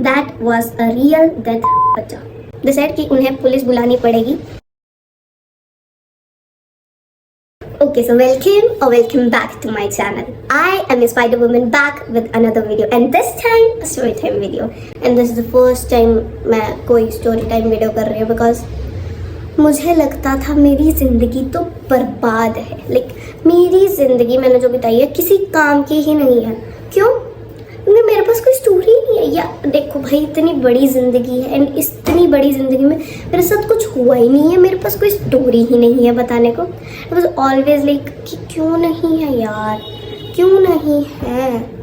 That was a real death बच्चा। Decide कि उन्हें पुलिस बुलानी पड़ेगी। Okay, so welcome back to my channel. I am a Spider Woman back with another video, and this time a story time video. And this is the first time मैं कोई story time video कर रही हूँ because मुझे लगता था मेरी ज़िंदगी तो बर्बाद है। मेरी ज़िंदगी मैंने जो बिताई है किसी काम की ही नहीं है। क्यों? क्योंकि मेरे पास कोई स्टोरी नहीं है। या देखो भाई, इतनी बड़ी ज़िंदगी है एंड इतनी बड़ी ज़िंदगी में मेरे साथ कुछ हुआ ही नहीं है। मेरे पास कोई स्टोरी ही नहीं है बताने को। आई वाज ऑलवेज कि क्यों नहीं है यार, क्यों नहीं है।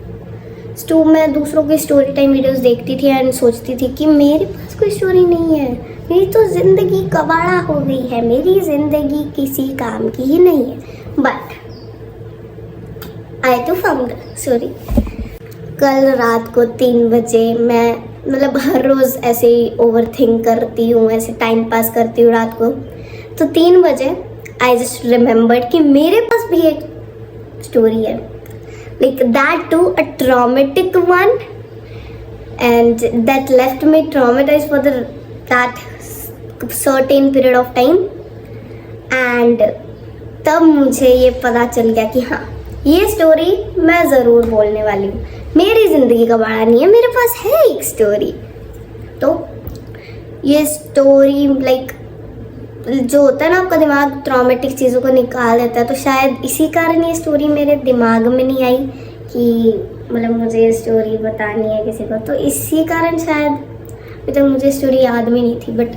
मैं दूसरों की स्टोरी टाइम वीडियोस देखती थी एंड सोचती थी कि मेरे पास कोई स्टोरी नहीं है। मेरी तो ज़िंदगी कबाड़ा हो गई है, मेरी ज़िंदगी किसी काम की ही नहीं है। But I too found story. कल रात को 3 बजे मैं हर रोज़ ऐसे ही ओवर थिंक करती हूँ, ऐसे टाइम पास करती हूँ रात को। तो 3 बजे आई जस्ट रिमेम्बर्ड कि मेरे पास भी एक स्टोरी है, that too a traumatic one, and that left me traumatized for that certain period of time. And तब मुझे ये पता चल गया कि हाँ, ये स्टोरी मैं ज़रूर बोलने वाली हूँ। मेरी ज़िंदगी का बड़ा नहीं है, मेरे पास है एक स्टोरी। तो ये स्टोरी जो होता है ना, आपका दिमाग ट्रॉमेटिक चीज़ों को निकाल देता है। तो शायद इसी कारण ये स्टोरी मेरे दिमाग में नहीं आई कि मुझे ये स्टोरी बतानी है किसी को। तो इसी कारण शायद अभी तक मुझे स्टोरी याद भी नहीं थी। बट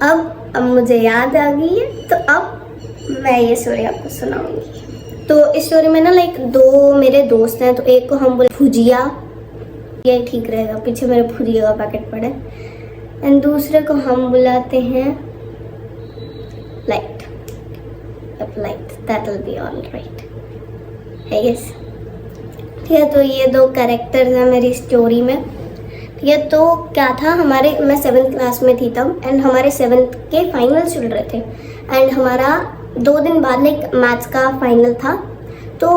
अब मुझे याद आ गई है, तो अब मैं ये स्टोरी आपको सुनाऊंगी। तो इस स्टोरी में ना 2 मेरे दोस्त हैं। तो एक को हम बोले भुजिया, ये ठीक रहेगा, पीछे मेरे भुजिया का पैकेट पड़े। एंड दूसरे को हम बुलाते हैं light. That will be all right, है यस। ठीक है, तो ये 2 कैरेक्टर्स हैं मेरी स्टोरी में। ठीक है, तो क्या था, मैं 7th क्लास में थी तब, एंड हमारे 7th के फाइनल चल रहे थे। एंड हमारा 2 दिन बाद मैथ्स का फाइनल था। तो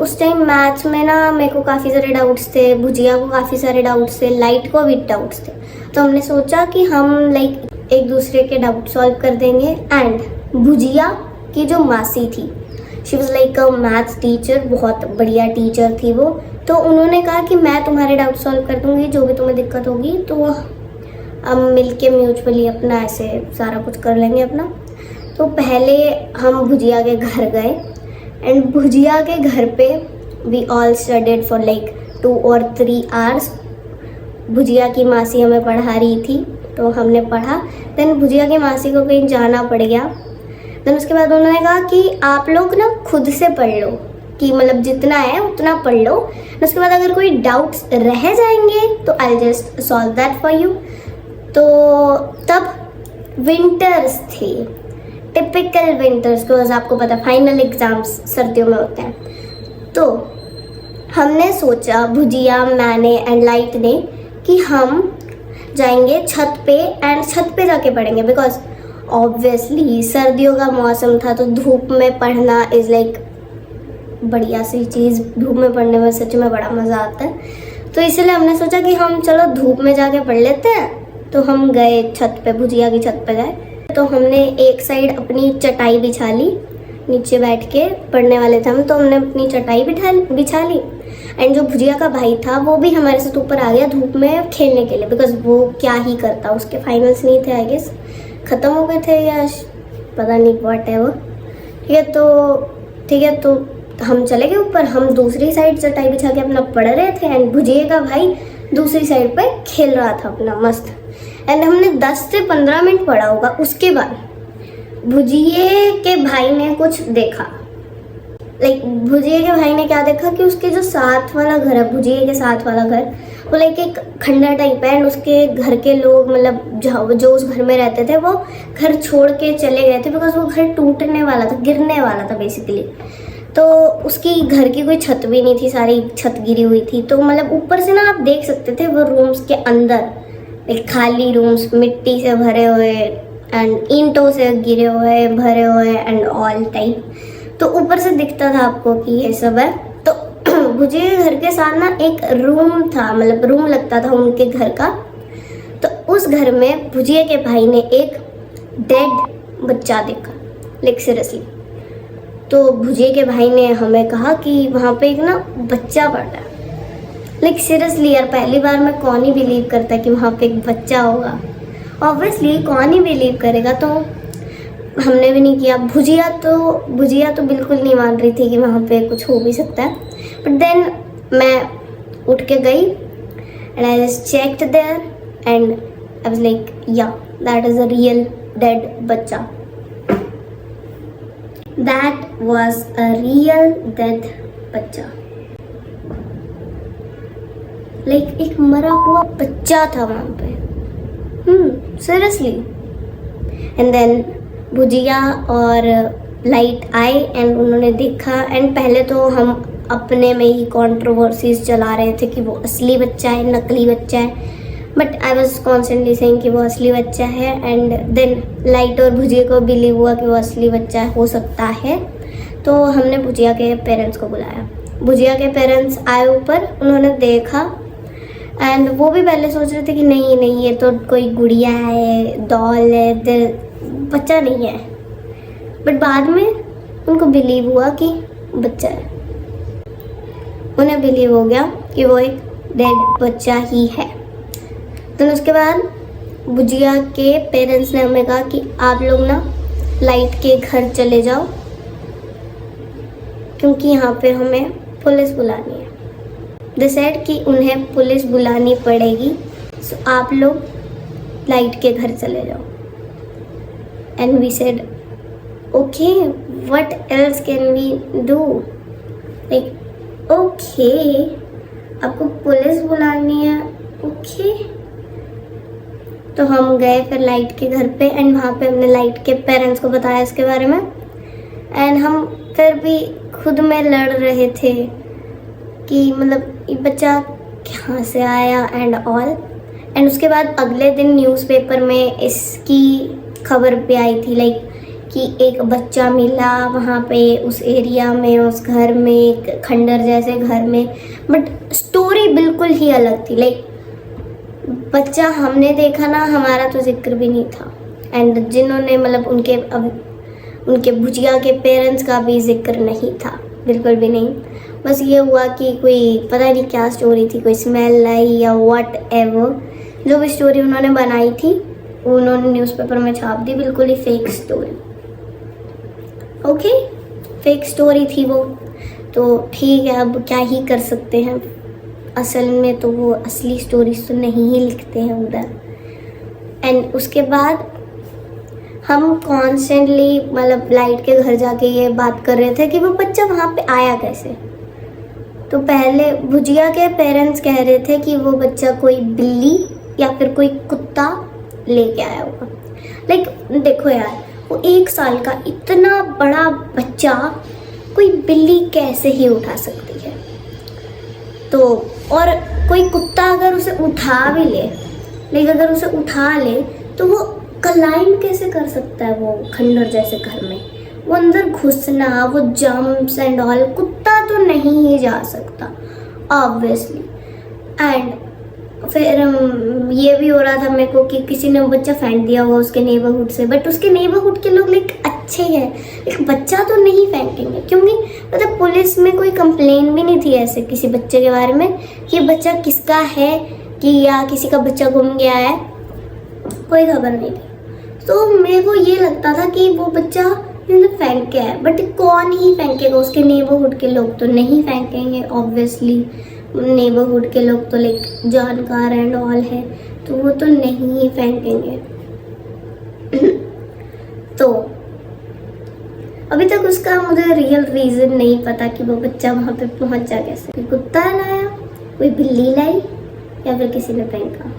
उस टाइम मैथ्स में ना मेरे को काफ़ी सारे डाउट्स थे, भुजिया को काफ़ी सारे डाउट्स थे, लाइट को भी डाउट्स थे। तो हमने सोचा कि हम एक दूसरे के डाउट सॉल्व कर देंगे। एंड भुजिया की जो मासी थी, she was a maths teacher, बहुत बढ़िया टीचर थी वो। तो उन्होंने कहा कि मैं तुम्हारे डाउट सॉल्व कर दूँगी, जो भी तुम्हें दिक्कत होगी। तो हम मिलके म्यूचुअली अपना ऐसे सारा कुछ कर लेंगे अपना। तो पहले हम भुजिया के घर गए, एंड भुजिया के घर पे we all studied for 2 or 3 hours। Bhujia की मासी हमें पढ़ा रही थी, तो हमने पढ़ा। देन भुजिया की मासी को कहीं जाना पड़ गया। देन उसके बाद उन्होंने कहा कि आप लोग ना खुद से पढ़ लो, कि जितना है उतना पढ़ लो। उसके बाद अगर कोई डाउट्स रह जाएंगे तो I just solve that for you. तो तब विंटर्स थे, टिपिकल विंटर्स, बिकॉज आपको पता फाइनल एग्जाम्स सर्दियों में होते हैं। तो हमने सोचा, भुजिया, मैंने एंड लाइट ने, कि हम जाएंगे छत पे एंड छत पे जाके पढ़ेंगे। बिकॉज ऑब्वियसली सर्दियों का मौसम था, तो धूप में पढ़ना इज़ बढ़िया सी चीज़। धूप में पढ़ने में सच में बड़ा मज़ा आता है। तो इसलिए हमने सोचा कि हम चलो धूप में जाके पढ़ लेते हैं। तो हम गए छत पे, भुजिया की छत पे गए। तो हमने एक साइड अपनी चटाई बिछा ली, नीचे बैठ के पढ़ने वाले थे हम। तो हमने अपनी चटाई बिछा ली। एंड जो भुजिया का भाई था वो भी हमारे साथ ऊपर आ गया धूप में खेलने के लिए। बिकॉज वो क्या ही करता, उसके फाइनल्स नहीं थे, आई गेस ख़त्म हो गए थे या पता नहीं व्हाट है वो। ठीक है, तो हम चले गए ऊपर। हम दूसरी साइड चटाई बिछा के अपना पढ़ रहे थे, एंड भुजिया का भाई दूसरी साइड पे खेल रहा था अपना मस्त। एंड हमने 10 से 15 मिनट पढ़ा होगा। उसके बाद भुजिए के भाई ने कुछ देखा। भुजिए के भाई ने क्या देखा कि उसके जो साथ वाला घर है, भुजिए के साथ वाला घर, वो एक खंडर टाइप है। एंड उसके घर के लोग जो उस घर में रहते थे वो घर छोड़ के चले गए थे। बिकॉज वो घर टूटने वाला था, गिरने वाला था बेसिकली। तो उसकी घर की कोई छत भी नहीं थी, सारी छत गिरी हुई थी। तो ऊपर से ना आप देख सकते थे वो रूम्स के अंदर खाली रूम्स, मिट्टी से भरे हुए एंड ईंटों से गिरे हुए, भरे हुए एंड ऑल टाइप। तो ऊपर से दिखता था आपको कि ये सब है। तो भुजिया के घर के साथ ना एक रूम था, मतलब रूम लगता था उनके घर का। तो उस घर में भुजिया के भाई ने एक डेड बच्चा देखा, लाइक सीरियसली। तो भुजिया के भाई ने हमें कहा कि वहाँ पे एक ना बच्चा पड़ा है। लाइक सीरियसली यार, पहली बार में कौन ही बिलीव करता है कि वहाँ पे एक बच्चा होगा। ऑब्वियसली कौन ही बिलीव करेगा। तो हमने भी नहीं किया। भुजिया तो बिल्कुल नहीं मान रही थी कि वहाँ पे कुछ हो भी सकता है। बट देन मैं उठ के गई and I just checked there and I was like yeah that is a real dead बच्चा। That was a real dead बच्चा। लाइक एक मरा हुआ बच्चा था वहाँ पे। सीरियसली। एंड देन भुजिया और लाइट आए एंड उन्होंने देखा। एंड पहले तो हम अपने में ही कंट्रोवर्सीज चला रहे थे कि वो असली बच्चा है, नकली बच्चा है। But I was constantly saying कि वो असली बच्चा है। एंड देन लाइट और भुजिया को बिलीव हुआ कि वो असली बच्चा हो सकता है। तो हमने भुजिया के पेरेंट्स को बुलाया। भुजिया के पेरेंट्स आए ऊपर, उन्होंने देखा एंड वो भी पहले सोच रहे थे कि नहीं नहीं ये तो कोई गुड़िया है, डॉल है, बच्चा नहीं है। बट बाद में उनको बिलीव हुआ कि बच्चा है। उन्हें बिलीव हो गया कि वो एक डेड बच्चा ही है। तो उसके बाद भुजिया के पेरेंट्स ने हमें कहा कि आप लोग ना लाइट के घर चले जाओ क्योंकि यहाँ पे हमें पुलिस बुलानी है। दे सेड कि उन्हें पुलिस बुलानी पड़ेगी, सो आप लोग लाइट के घर चले जाओ। And we said okay, what else can we do? Like okay, आपको पुलिस बुलानी है, ओके। तो हम गए फिर लाइट के घर पे एंड वहाँ पे हमने लाइट के पेरेंट्स को बताया इसके बारे में। एंड हम फिर भी खुद में लड़ रहे थे कि मतलब ये बच्चा कहाँ से आया एंड ऑल। एंड उसके बाद अगले दिन न्यूज़पेपर में इसकी खबर भी आई थी, लाइक कि एक बच्चा मिला वहाँ पे उस एरिया में, उस घर में, एक खंडर जैसे घर में। बट स्टोरी बिल्कुल ही अलग थी। लाइक बच्चा हमने देखा ना, हमारा तो जिक्र भी नहीं था। एंड जिन्होंने मतलब उनके भुजिया के पेरेंट्स का भी जिक्र नहीं था, बिल्कुल भी नहीं। बस ये हुआ कि कोई पता नहीं क्या स्टोरी थी, कोई स्मेल आई या व्हाट एवर, जो भी स्टोरी उन्होंने बनाई थी उन्होंने न्यूज़पेपर में छाप दी। बिल्कुल ही fake story. Okay, fake story थी वो, तो ठीक है, अब क्या ही कर सकते हैं। असल में तो वो असली स्टोरीज तो नहीं ही लिखते हैं उधर। एंड उसके बाद हम कॉन्स्टेंटली मतलब लाइट के घर जाके ये बात कर रहे थे कि वो बच्चा वहाँ पे आया कैसे। तो पहले भुजिया के पेरेंट्स कह रहे थे कि वो बच्चा कोई बिल्ली या फिर कोई कुत्ता लेके आया होगा। लाइक देखो यार, वो 1 साल का इतना बड़ा बच्चा कोई बिल्ली कैसे ही उठा सकती है। तो और कोई कुत्ता अगर उसे उठा भी ले, लेकिन अगर उसे उठा ले तो वो क्लाइंब कैसे कर सकता है वो खंडर जैसे घर में? वो अंदर घुसना, वो जंप्स एंड ऑल, कुत्ता तो नहीं ही जा सकता ऑब्वियसली। एंड फिर ये भी हो रहा था मेरे को कि किसी ने वो बच्चा फेंक दिया हुआ उसके नेबरहुड से। बट उसके नेबरहुड के लोग लाइक अच्छे हैं, एक बच्चा तो नहीं फेंकेंगे, क्योंकि मतलब पुलिस में कोई कंप्लेन भी नहीं थी ऐसे किसी बच्चे के बारे में कि बच्चा किसका है कि या किसी का बच्चा गुम गया है, कोई खबर नहीं थी। तो मेरे को ये लगता था कि वो बच्चा फेंक के है, बट कौन ही फेंकेगा? उसके नेबरहुड के लोग तो नहीं फेंकेंगे ऑब्वियसली। नेबरहुड के लोग तो लाइक जानकार एंड ऑल है, तो वो तो नहीं ही फेंकेंगे। तो अभी तक उसका मुझे रियल रीज़न नहीं पता कि वो बच्चा वहाँ पे पहुँचा कैसे। कोई कुत्ता लाया, कोई बिल्ली लाई, या फिर किसी ने फेंका।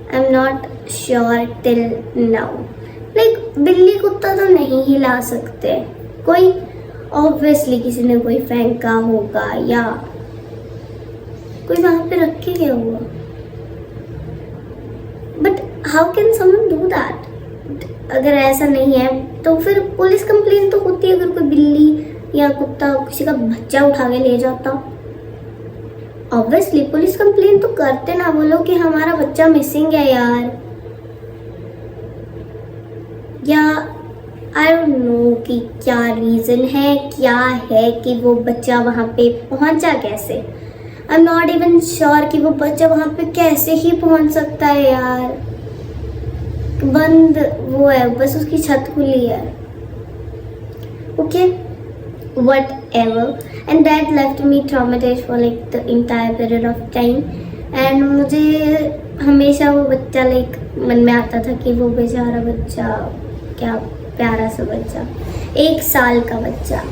I am not sure till now. Like बिल्ली कुत्ता तो नहीं ही ला सकते, कोई ऑब्वियसली किसी ने कोई फेंका होगा या कोई वहाँ पे रख के गया होगा। But how can someone do that? अगर ऐसा नहीं है तो फिर पुलिस कंप्लेन तो होती है अगर कोई बिल्ली या कुत्ता किसी का बच्चा उठा के ले जाता। ऑब्वियसली पुलिस कंप्लेन तो करते ना, बोलो कि हमारा बच्चा मिसिंग है यार, या आई डोंट नो कि क्या रीज़न है, क्या है कि वो बच्चा वहाँ पे पहुँचा कैसे। I am not even sure कि वो बच्चा वहाँ पे कैसे ही पहुँच सकता है यार। बंद वो है, बस उसकी छत खुली है। Okay, whatever, and that left me traumatized for like the entire period of time. And मुझे हमेशा वो बच्चा लाइक मन में आता था कि वो बेचारा बच्चा, क्या प्यारा सा बच्चा, 1 साल का बच्चा,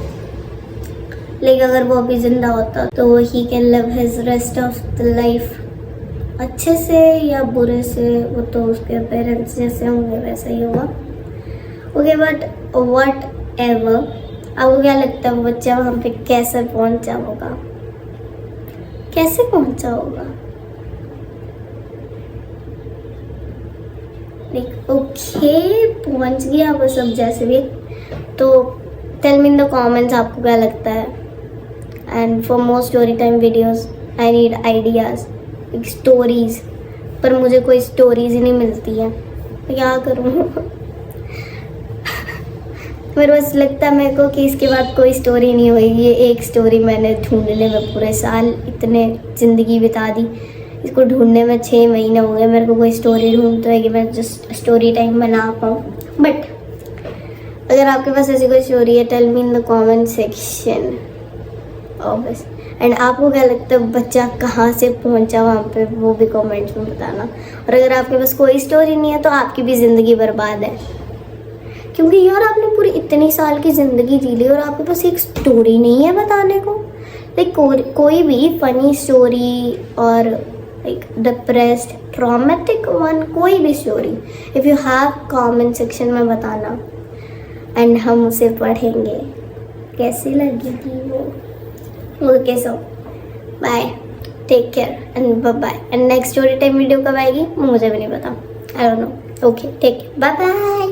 लेकिन अगर वो अभी जिंदा होता तो he can live his rest of the life अच्छे से या बुरे से, वो तो उसके पेरेंट्स जैसे होंगे वैसा ही होगा। ओके, बट वट एवर, आपको क्या लगता है वो बच्चा वहाँ पे कैसे पहुँचा होगा, कैसे पहुँचा होगा? लाइक ओके, पहुँच गया वो सब जैसे भी, तो tell me in the comments आपको क्या लगता है। And for more story time videos I need ideas, एक स्टोरीज़, पर मुझे कोई स्टोरीज़ ही नहीं मिलती है, क्या करूँ? मेरे बस लगता है मेरे को कि इसके बाद कोई स्टोरी नहीं होगी। ये एक स्टोरी मैंने ढूंढने में पूरे साल इतने ज़िंदगी बिता दी, इसको ढूंढने में 6 महीने हो गए। मेरे को कोई स्टोरी ढूंढते है कि मैं जस्ट स्टोरी टाइम बना पाऊँ। बट अगर आपके पास ऐसी कोई स्टोरी है, tell me in the comment section obvious. And आपको क्या लगता है बच्चा कहाँ से पहुँचा वहाँ पे, वो भी कमेंट्स में बताना। और अगर आपके पास कोई स्टोरी नहीं है तो आपकी भी ज़िंदगी बर्बाद है, क्योंकि यार आपने पूरी इतनी साल की ज़िंदगी जी ली और आपके पास एक स्टोरी नहीं है बताने को। लाइक कोई भी फनी स्टोरी और लाइक डिप्रेस्ड ट्रॉमेटिक वन, कोई भी story if you have comment section में बताना एंड हम उसे पढ़ेंगे। कैसी लगेगी वो? Okay, so bye, take care and bye bye. And next story time video कब आएगी मुझे भी नहीं पता, I don't know. Okay, take care, bye bye.